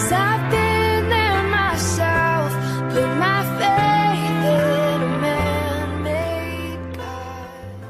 'Cause I've been there myself, put my faith in a man-made God.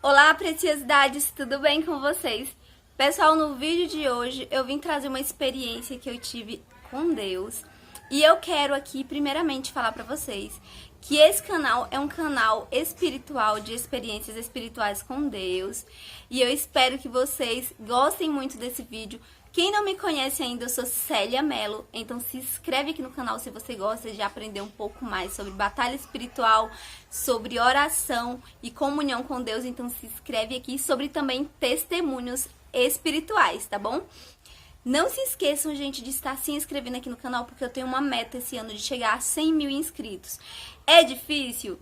Olá, preciosidades, tudo bem com vocês? Pessoal, no vídeo de hoje eu vim trazer uma experiência que eu tive com Deus. E eu quero aqui primeiramente falar pra vocês que esse canal é um canal espiritual, de experiências espirituais com Deus. E eu espero que vocês gostem muito desse vídeo. Quem não me conhece ainda, eu sou Célia Mello, então se inscreve aqui no canal se você gosta de aprender um pouco mais sobre batalha espiritual, sobre oração e comunhão com Deus. Então se inscreve aqui, sobre também testemunhos espirituais, tá bom? Não se esqueçam, gente, de estar se inscrevendo aqui no canal, porque eu tenho uma meta esse ano de chegar a 100 mil inscritos. É difícil?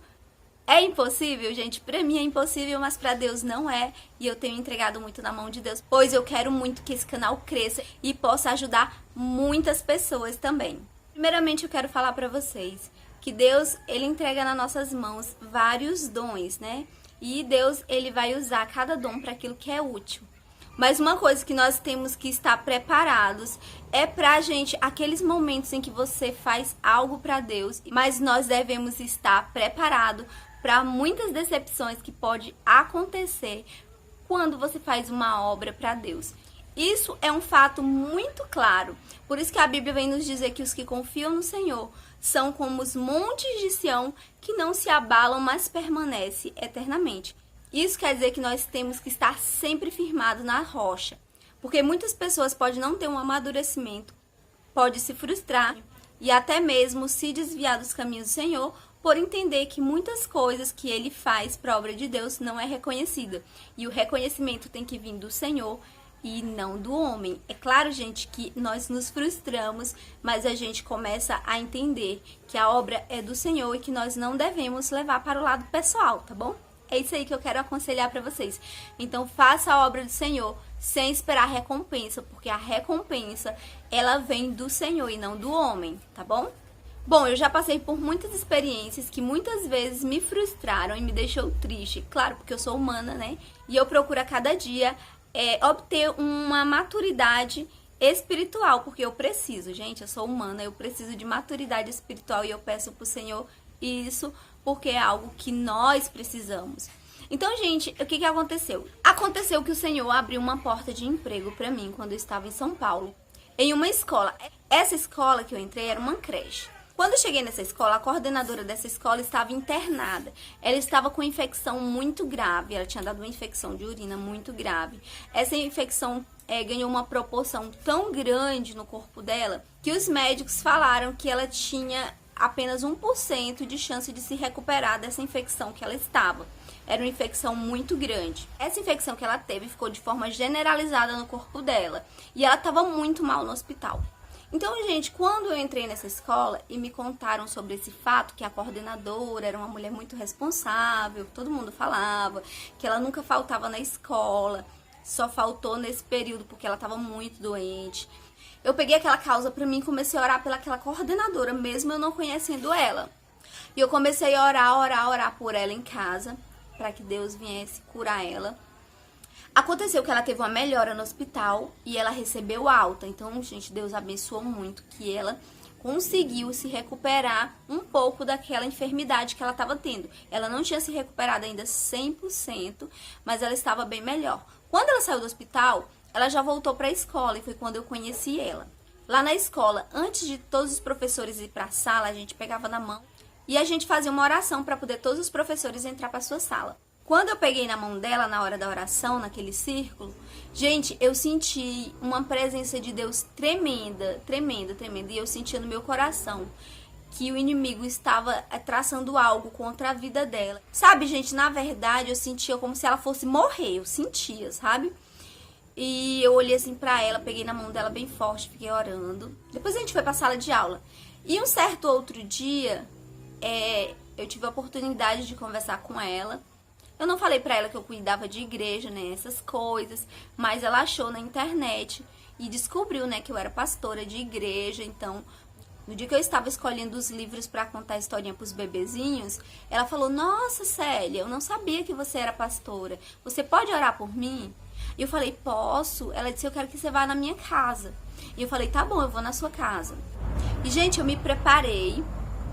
É impossível, gente? Pra mim é impossível, mas pra Deus não é. E eu tenho entregado muito na mão de Deus, pois eu quero muito que esse canal cresça e possa ajudar muitas pessoas também. Primeiramente, eu quero falar pra vocês que Deus, Ele entrega nas nossas mãos vários dons, né? E Deus, Ele vai usar cada dom para aquilo que é útil. Mas uma coisa que nós temos que estar preparados é pra gente, aqueles momentos em que você faz algo pra Deus, mas nós devemos estar preparados para muitas decepções que pode acontecer quando você faz uma obra pra Deus. Isso é um fato muito claro. Por isso que a Bíblia vem nos dizer que os que confiam no Senhor são como os montes de Sião, que não se abalam, mas permanecem eternamente. Isso quer dizer que nós temos que estar sempre firmados na rocha. Porque muitas pessoas podem não ter um amadurecimento, pode se frustrar e até mesmo se desviar dos caminhos do Senhor, por entender que muitas coisas que Ele faz para a obra de Deus não é reconhecida. E o reconhecimento tem que vir do Senhor e não do homem. É claro, gente, que nós nos frustramos, mas a gente começa a entender que a obra é do Senhor e que nós não devemos levar para o lado pessoal, tá bom? É isso aí que eu quero aconselhar para vocês. Então faça a obra do Senhor sem esperar recompensa, porque a recompensa, ela vem do Senhor e não do homem, tá bom? Bom, eu já passei por muitas experiências que muitas vezes me frustraram e me deixou triste. Claro, porque eu sou humana, né? E eu procuro a cada dia obter uma maturidade espiritual, porque eu preciso, gente, eu sou humana, eu preciso de maturidade espiritual e eu peço pro Senhor isso, porque é algo que nós precisamos. Então, gente, o que aconteceu? Aconteceu que o Senhor abriu uma porta de emprego para mim quando eu estava em São Paulo, em uma escola. Essa escola que eu entrei era uma creche. Quando eu cheguei nessa escola, a coordenadora dessa escola estava internada. Ela estava com infecção muito grave, ela tinha dado uma infecção de urina muito grave. Essa infecção ganhou uma proporção tão grande no corpo dela que os médicos falaram que ela tinha apenas 1% de chance de se recuperar dessa infecção que ela estava. Era uma infecção muito grande. Essa infecção que ela teve ficou de forma generalizada no corpo dela. E ela estava muito mal no hospital. Então, gente, quando eu entrei nessa escola e me contaram sobre esse fato, que a coordenadora era uma mulher muito responsável, todo mundo falava, que ela nunca faltava na escola, só faltou nesse período porque ela estava muito doente. Eu peguei aquela causa pra mim e comecei a orar pelaquela coordenadora, mesmo eu não conhecendo ela. E eu comecei a orar por ela em casa, para que Deus viesse curar ela. Aconteceu que ela teve uma melhora no hospital e ela recebeu alta. Então, gente, Deus abençoou muito que ela conseguiu se recuperar um pouco daquela enfermidade que ela estava tendo. Ela não tinha se recuperado ainda 100%, mas ela estava bem melhor. Quando ela saiu do hospital, ela já voltou para a escola e foi quando eu conheci ela. Lá na escola, antes de todos os professores ir para a sala, a gente pegava na mão e a gente fazia uma oração para poder todos os professores entrar para sua sala. Quando eu peguei na mão dela na hora da oração, naquele círculo, gente, eu senti uma presença de Deus tremenda, tremenda, tremenda. E eu sentia no meu coração que o inimigo estava traçando algo contra a vida dela. Sabe, gente, na verdade eu sentia como se ela fosse morrer, eu sentia, sabe? E eu olhei assim pra ela, peguei na mão dela bem forte, fiquei orando. Depois a gente foi pra sala de aula. E um certo outro dia, eu tive a oportunidade de conversar com ela. Eu não falei pra ela que eu cuidava de igreja, né, essas coisas. Mas ela achou na internet e descobriu, né, que eu era pastora de igreja. Então, No dia que eu estava escolhendo os livros para contar a historinha para os bebezinhos, ela falou: "Nossa, Célia, eu não sabia que você era pastora. Você pode orar por mim?" E eu falei: "Posso." Ela disse: "Eu quero que você vá na minha casa." E eu falei: "Tá bom, eu vou na sua casa." E, gente, eu me preparei,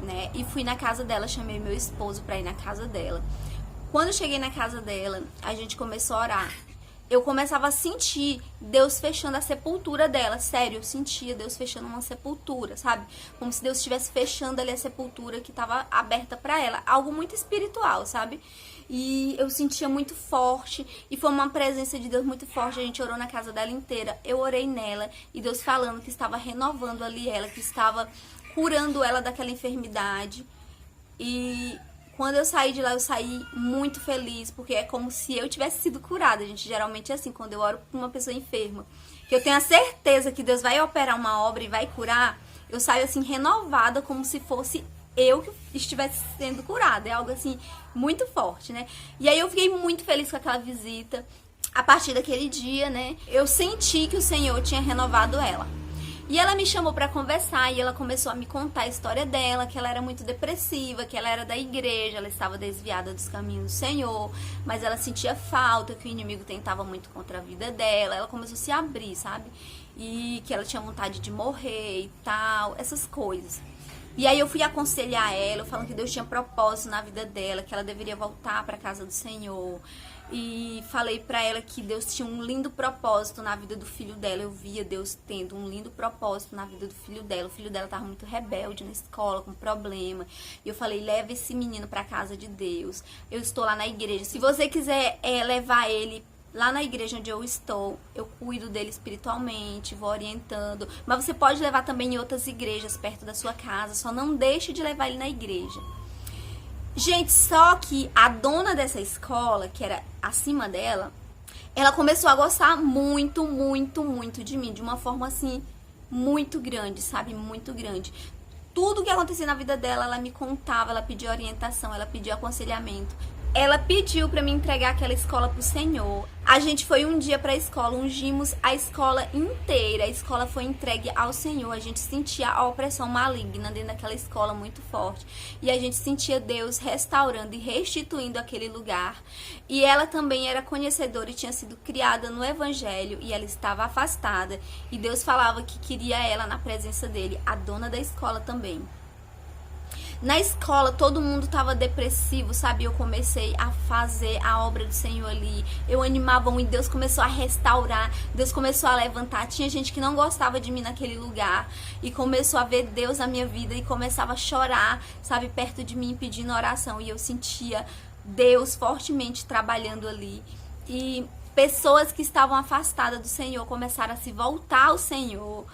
né? E fui na casa dela, chamei meu esposo para ir na casa dela. Quando eu cheguei na casa dela, a gente começou a orar. Eu começava a sentir Deus fechando a sepultura dela. Sério, eu sentia Deus fechando uma sepultura, sabe? Como se Deus estivesse fechando ali a sepultura que estava aberta para ela. Algo muito espiritual, sabe? E eu sentia muito forte. E foi uma presença de Deus muito forte. A gente orou na casa dela inteira. Eu orei nela. E Deus falando que estava renovando ali ela, que estava curando ela daquela enfermidade. E quando eu saí de lá, eu saí muito feliz, porque é como se eu tivesse sido curada. Gente, geralmente é assim, quando eu oro por uma pessoa enferma, que eu tenho a certeza que Deus vai operar uma obra e vai curar, eu saio assim renovada, como se fosse eu que estivesse sendo curada. É algo assim muito forte, né? E aí eu fiquei muito feliz com aquela visita. A partir daquele dia, né, eu senti que o Senhor tinha renovado ela. E ela me chamou para conversar e ela começou a me contar a história dela, que ela era muito depressiva, que ela era da igreja, ela estava desviada dos caminhos do Senhor, mas ela sentia falta, que o inimigo tentava muito contra a vida dela. Ela começou a se abrir, sabe? E que ela tinha vontade de morrer e tal, essas coisas. E aí eu fui aconselhar ela, falando que Deus tinha propósito na vida dela, que ela deveria voltar para a casa do Senhor. E falei pra ela que Deus tinha um lindo propósito na vida do filho dela. Eu via Deus tendo um lindo propósito na vida do filho dela. O filho dela tava muito rebelde na escola, com problema. E eu falei: leva esse menino pra casa de Deus. Eu estou lá na igreja. Se você quiser levar ele lá na igreja onde eu estou, eu cuido dele espiritualmente, vou orientando. Mas você pode levar também em outras igrejas perto da sua casa. Só não deixe de levar ele na igreja. Gente, só que a dona dessa escola, que era acima dela, ela começou a gostar muito, muito, muito de mim. De uma forma, assim, muito grande, sabe? Muito grande. Tudo que acontecia na vida dela, ela me contava, ela pedia orientação, ela pedia aconselhamento. Ela pediu pra me entregar aquela escola pro Senhor. A gente foi um dia pra escola, ungimos a escola inteira. A escola foi entregue ao Senhor. A gente sentia a opressão maligna dentro daquela escola muito forte. E a gente sentia Deus restaurando e restituindo aquele lugar. E ela também era conhecedora e tinha sido criada no Evangelho. E ela estava afastada. E Deus falava que queria ela na presença dele. A dona da escola também. Na escola, todo mundo tava depressivo, sabe? Eu comecei a fazer a obra do Senhor ali. Eu animava e Deus começou a restaurar. Deus começou a levantar. Tinha gente que não gostava de mim naquele lugar. E começou a ver Deus na minha vida e começava a chorar, sabe? Perto de mim, pedindo oração. E eu sentia Deus fortemente trabalhando ali. E pessoas que estavam afastadas do Senhor começaram a se voltar ao Senhor.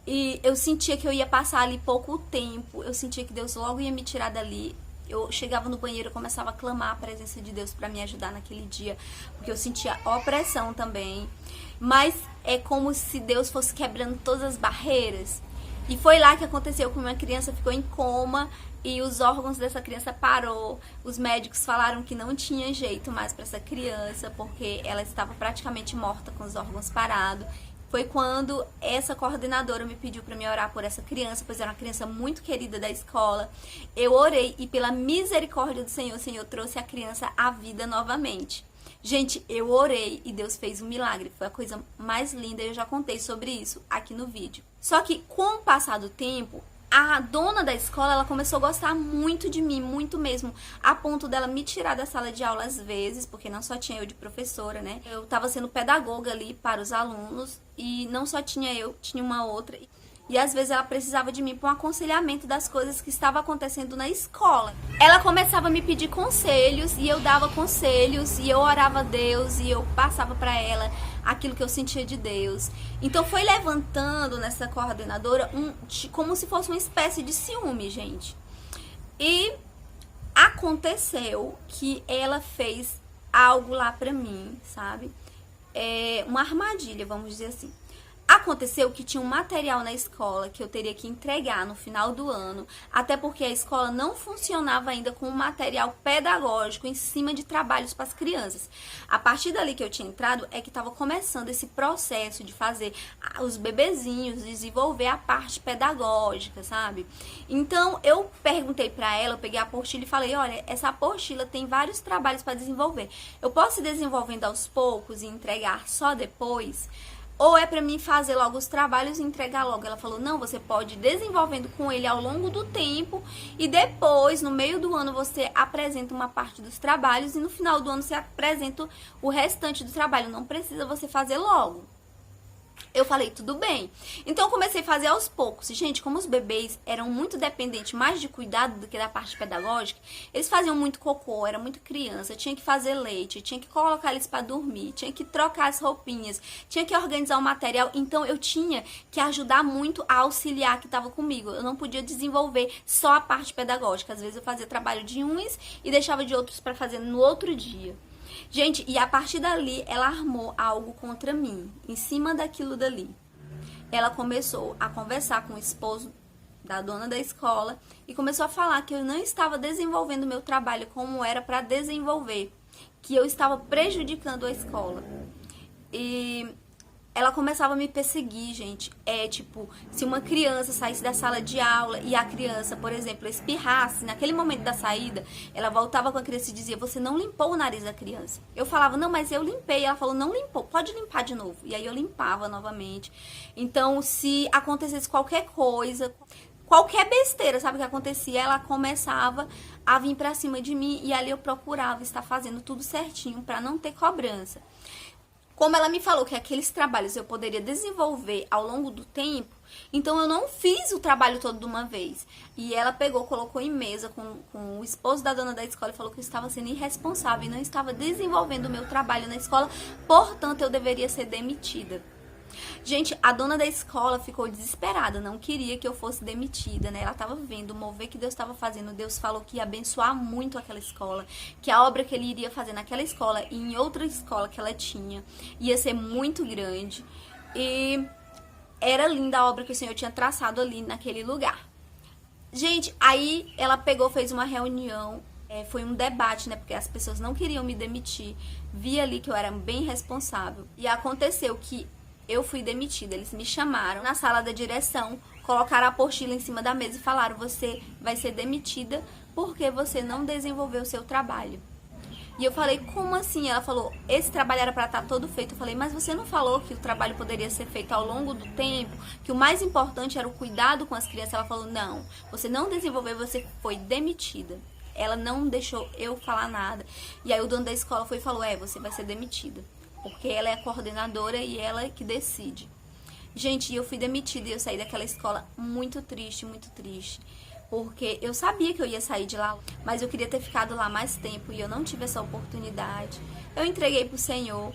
E eu sentia que eu ia passar ali pouco tempo. Eu sentia que Deus logo ia me tirar dali. Eu chegava no banheiro e começava a clamar a presença de Deus para me ajudar naquele dia. Porque eu sentia opressão também. Mas é como se Deus fosse quebrando todas as barreiras. E foi lá que aconteceu que uma criança ficou em coma e os órgãos dessa criança parou. Os médicos falaram que não tinha jeito mais para essa criança, porque ela estava praticamente morta com os órgãos parados. Foi quando essa coordenadora me pediu para me orar por essa criança, pois era uma criança muito querida da escola. Eu orei e pela misericórdia do Senhor, o Senhor trouxe a criança à vida novamente. Gente, eu orei e Deus fez um milagre. Foi a coisa mais linda, eu já contei sobre isso aqui no vídeo. Só que com o passar do tempo, a dona da escola, ela começou a gostar muito de mim, muito mesmo, a ponto dela me tirar da sala de aula às vezes, porque não só tinha eu de professora, né? Eu tava sendo pedagoga ali para os alunos e não só tinha eu, tinha uma outra. E às vezes ela precisava de mim para um aconselhamento das coisas que estavam acontecendo na escola. Ela começava a me pedir conselhos e eu dava conselhos e eu orava a Deus e eu passava para ela aquilo que eu sentia de Deus. Então foi levantando nessa coordenadora como se fosse uma espécie de ciúme, gente. E aconteceu que ela fez algo lá pra mim, sabe? Uma armadilha, vamos dizer assim. Aconteceu que tinha um material na escola que eu teria que entregar no final do ano, até porque a escola não funcionava ainda com um material pedagógico em cima de trabalhos para as crianças. A partir dali que eu tinha entrado é que estava começando esse processo de fazer os bebezinhos, desenvolver a parte pedagógica, sabe? Então eu perguntei para ela, eu peguei a apostila e falei, olha, essa apostila tem vários trabalhos para desenvolver. Eu posso ir desenvolvendo aos poucos e entregar só depois? Ou é para mim fazer logo os trabalhos e entregar logo? Ela falou, não, você pode ir desenvolvendo com ele ao longo do tempo e depois, no meio do ano, você apresenta uma parte dos trabalhos e no final do ano você apresenta o restante do trabalho. Não precisa você fazer logo. Eu falei, tudo bem. Então eu comecei a fazer aos poucos. Gente, como os bebês eram muito dependentes mais de cuidado do que da parte pedagógica, eles faziam muito cocô, era muito criança, tinha que fazer leite, tinha que colocar eles para dormir, tinha que trocar as roupinhas, tinha que organizar o material. Então eu tinha que ajudar muito a auxiliar que estava comigo. Eu não podia desenvolver só a parte pedagógica. Às vezes eu fazia trabalho de uns e deixava de outros para fazer no outro dia. Gente, e a partir dali, ela armou algo contra mim, em cima daquilo dali. Ela começou a conversar com o esposo da dona da escola e começou a falar que eu não estava desenvolvendo o meu trabalho como era para desenvolver, que eu estava prejudicando a escola. E ela começava a me perseguir, gente. Tipo, se uma criança saísse da sala de aula e a criança, por exemplo, espirrasse, naquele momento da saída, ela voltava com a criança e dizia, você não limpou o nariz da criança. Eu falava, não, mas eu limpei. Ela falou, não limpou, pode limpar de novo. E aí eu limpava novamente. Então, se acontecesse qualquer coisa, qualquer besteira, sabe o que acontecia? Ela começava a vir pra cima de mim e ali eu procurava estar fazendo tudo certinho pra não ter cobrança. Como ela me falou que aqueles trabalhos eu poderia desenvolver ao longo do tempo, então eu não fiz o trabalho todo de uma vez. E ela pegou, colocou em mesa com o esposo da dona da escola e falou que eu estava sendo irresponsável e não estava desenvolvendo o meu trabalho na escola, portanto eu deveria ser demitida. Gente, a dona da escola ficou desesperada, não queria que eu fosse demitida, né? Ela estava vendo o mover que Deus estava fazendo. Deus falou que ia abençoar muito aquela escola, que a obra que ele iria fazer naquela escola e em outra escola que ela tinha ia ser muito grande. E era linda a obra que o Senhor tinha traçado ali naquele lugar. Gente, aí ela pegou, fez uma reunião. Foi um debate, né? Porque as pessoas não queriam me demitir. Vi ali que eu era bem responsável. E aconteceu que eu fui demitida. Eles me chamaram na sala da direção, colocaram a apostila em cima da mesa e falaram, você vai ser demitida porque você não desenvolveu o seu trabalho. E eu falei, como assim? Ela falou, esse trabalho era para estar todo feito. Eu falei, mas você não falou que o trabalho poderia ser feito ao longo do tempo, que o mais importante era o cuidado com as crianças? Ela falou, não, você não desenvolveu, você foi demitida. Ela não deixou eu falar nada. E aí o dono da escola foi e falou, você vai ser demitida, porque ela é a coordenadora e ela é que decide. Gente, eu fui demitida e eu saí daquela escola muito triste, porque eu sabia que eu ia sair de lá, mas eu queria ter ficado lá mais tempo e eu não tive essa oportunidade. Eu entreguei pro Senhor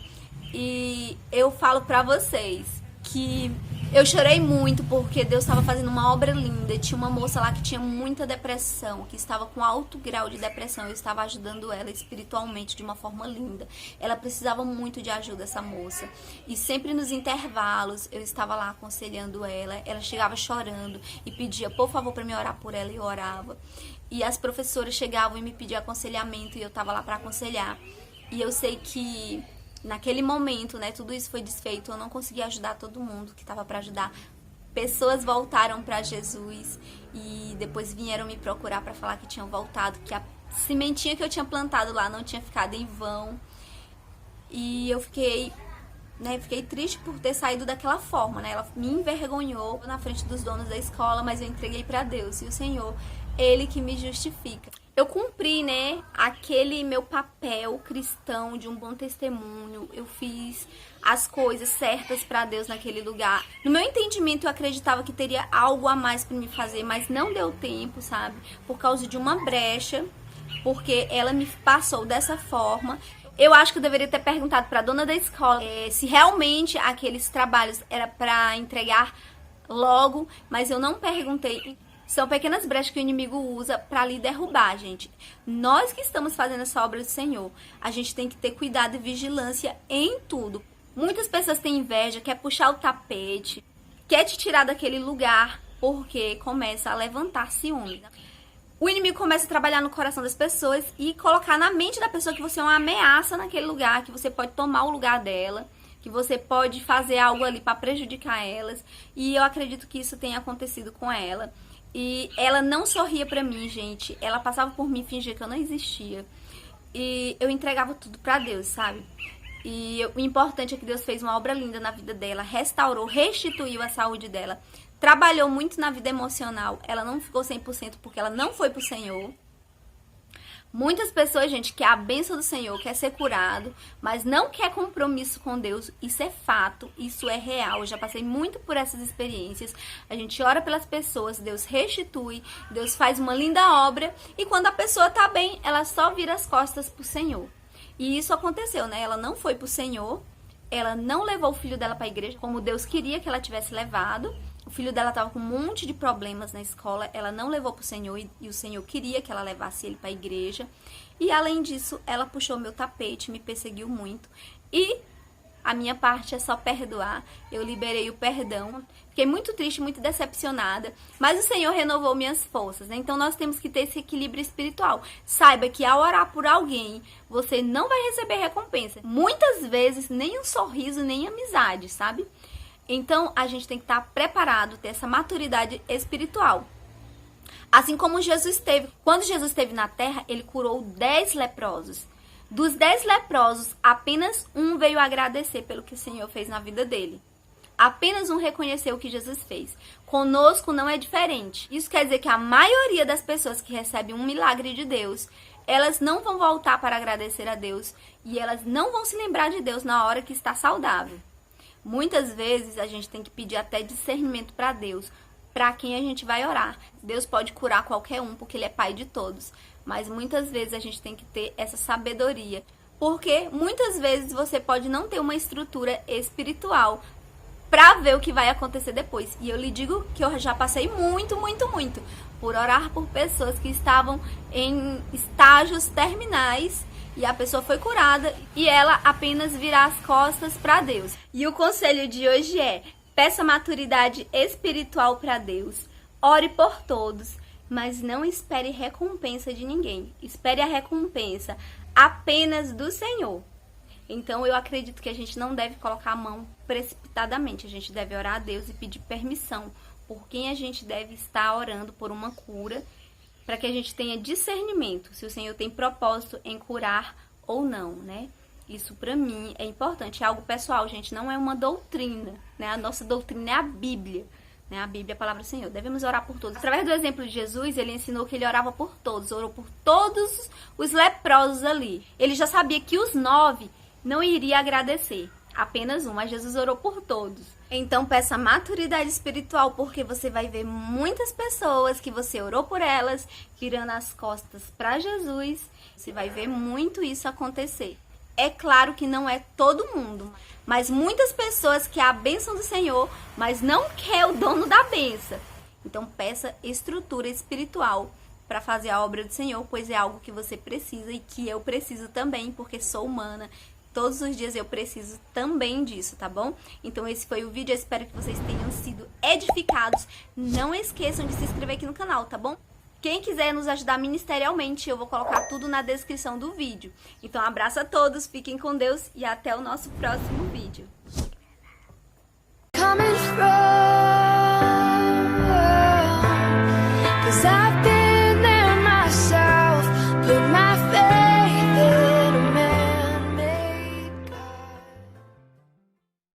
e eu falo pra vocês que eu chorei muito porque Deus estava fazendo uma obra linda. Tinha uma moça lá que tinha muita depressão, que estava com alto grau de depressão. Eu estava ajudando ela espiritualmente de uma forma linda. Ela precisava muito de ajuda, essa moça. E sempre nos intervalos eu estava lá aconselhando ela. Ela chegava chorando e pedia, por favor, para me orar por ela, e eu orava. E as professoras chegavam e me pediam aconselhamento e eu estava lá para aconselhar. E eu sei que naquele momento, né, tudo isso foi desfeito, eu não consegui ajudar todo mundo que estava para ajudar. Pessoas voltaram para Jesus e depois vieram me procurar para falar que tinham voltado, que a sementinha que eu tinha plantado lá não tinha ficado em vão. E eu fiquei triste por ter saído daquela forma, né? Ela me envergonhou na frente dos donos da escola, mas eu entreguei para Deus e o Senhor, Ele que me justifica. Eu cumpri, né, aquele meu papel cristão de um bom testemunho. Eu fiz as coisas certas para Deus naquele lugar. No meu entendimento, eu acreditava que teria algo a mais para me fazer, mas não deu tempo, sabe? Por causa de uma brecha, porque ela me passou dessa forma. Eu acho que eu deveria ter perguntado para a dona da escola se realmente aqueles trabalhos era para entregar logo, mas eu não perguntei. São pequenas brechas que o inimigo usa para lhe derrubar, gente. Nós que estamos fazendo essa obra do Senhor, a gente tem que ter cuidado e vigilância em tudo. Muitas pessoas têm inveja, quer puxar o tapete, quer te tirar daquele lugar, porque começa a levantar ciúme. O inimigo começa a trabalhar no coração das pessoas e colocar na mente da pessoa que você é uma ameaça naquele lugar, que você pode tomar o lugar dela, que você pode fazer algo ali para prejudicar elas. E eu acredito que isso tenha acontecido com ela. E ela não sorria pra mim, gente. Ela passava por mim e fingia que eu não existia. E eu entregava tudo pra Deus, sabe? E o importante é que Deus fez uma obra linda na vida dela, restaurou, restituiu a saúde dela. Trabalhou muito na vida emocional. Ela não ficou 100% porque ela não foi pro Senhor. Muitas pessoas, gente, quer a bênção do Senhor, quer ser curado, mas não quer compromisso com Deus. Isso é fato, isso é real. Eu já passei muito por essas experiências. A gente ora pelas pessoas, Deus restitui, Deus faz uma linda obra. E quando a pessoa tá bem, ela só vira as costas pro Senhor. E isso aconteceu, né? Ela não foi pro Senhor, ela não levou o filho dela pra igreja, como Deus queria que ela tivesse levado. O filho dela estava com um monte de problemas na escola, ela não levou para o Senhor e o Senhor queria que ela levasse ele para a igreja. E além disso, ela puxou meu tapete, me perseguiu muito. E a minha parte é só perdoar. Eu liberei o perdão. Fiquei muito triste, muito decepcionada. Mas o Senhor renovou minhas forças, né? Então nós temos que ter esse equilíbrio espiritual. Saiba que ao orar por alguém, você não vai receber recompensa. Muitas vezes, nem um sorriso, nem amizade, sabe? Então, a gente tem que estar preparado, ter essa maturidade espiritual. Assim como Jesus teve. Quando Jesus esteve na terra, ele curou 10 leprosos. Dos 10 leprosos, apenas um veio agradecer pelo que o Senhor fez na vida dele. Apenas um reconheceu o que Jesus fez. Conosco não é diferente. Isso quer dizer que a maioria das pessoas que recebem um milagre de Deus, elas não vão voltar para agradecer a Deus. E elas não vão se lembrar de Deus na hora que está saudável. Muitas vezes a gente tem que pedir até discernimento para Deus, para quem a gente vai orar. Deus pode curar qualquer um, porque Ele é Pai de todos. Mas muitas vezes a gente tem que ter essa sabedoria. Porque muitas vezes você pode não ter uma estrutura espiritual para ver o que vai acontecer depois. E eu lhe digo que eu já passei muito por orar por pessoas que estavam em estágios terminais. E a pessoa foi curada e ela apenas virá as costas para Deus. E o conselho de hoje é: peça maturidade espiritual para Deus. Ore por todos, mas não espere recompensa de ninguém. Espere a recompensa apenas do Senhor. Então eu acredito que a gente não deve colocar a mão precipitadamente. A gente deve orar a Deus e pedir permissão por quem a gente deve estar orando por uma cura, para que a gente tenha discernimento se o Senhor tem propósito em curar ou não, né? Isso pra mim é importante, é algo pessoal, gente, não é uma doutrina, né? A nossa doutrina é a Bíblia, né? A Bíblia é a palavra do Senhor. Devemos orar por todos. Através do exemplo de Jesus, ele ensinou que ele orava por todos, orou por todos os leprosos ali. Ele já sabia que os 9 não iriam agradecer, apenas um, mas Jesus orou por todos. Então peça maturidade espiritual, porque você vai ver muitas pessoas que você orou por elas virando as costas para Jesus. Você vai ver muito isso acontecer. É claro que não é todo mundo, mas muitas pessoas querem a bênção do Senhor, mas não quer o dono da bênção. Então peça estrutura espiritual para fazer a obra do Senhor, pois é algo que você precisa e que eu preciso também, porque sou humana. Todos os dias eu preciso também disso, tá bom? Então esse foi o vídeo, eu espero que vocês tenham sido edificados. Não esqueçam de se inscrever aqui no canal, tá bom? Quem quiser nos ajudar ministerialmente, eu vou colocar tudo na descrição do vídeo. Então abraço a todos, fiquem com Deus e até o nosso próximo vídeo. Coming from